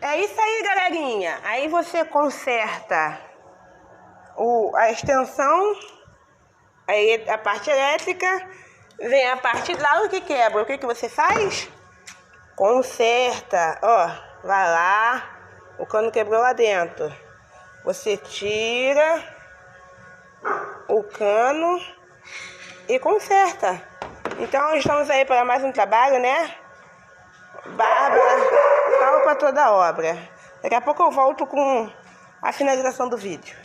É isso aí, galerinha. Aí você conserta a extensão, aí a parte elétrica, vem a parte hidráulica que quebra. O que você faz? Conserta. Ó, vai lá, o cano quebrou lá dentro. Você tira o cano e conserta. Então estamos aí para mais um trabalho, né? Bárbara, palma para toda a obra. Daqui a pouco eu volto com a finalização do vídeo.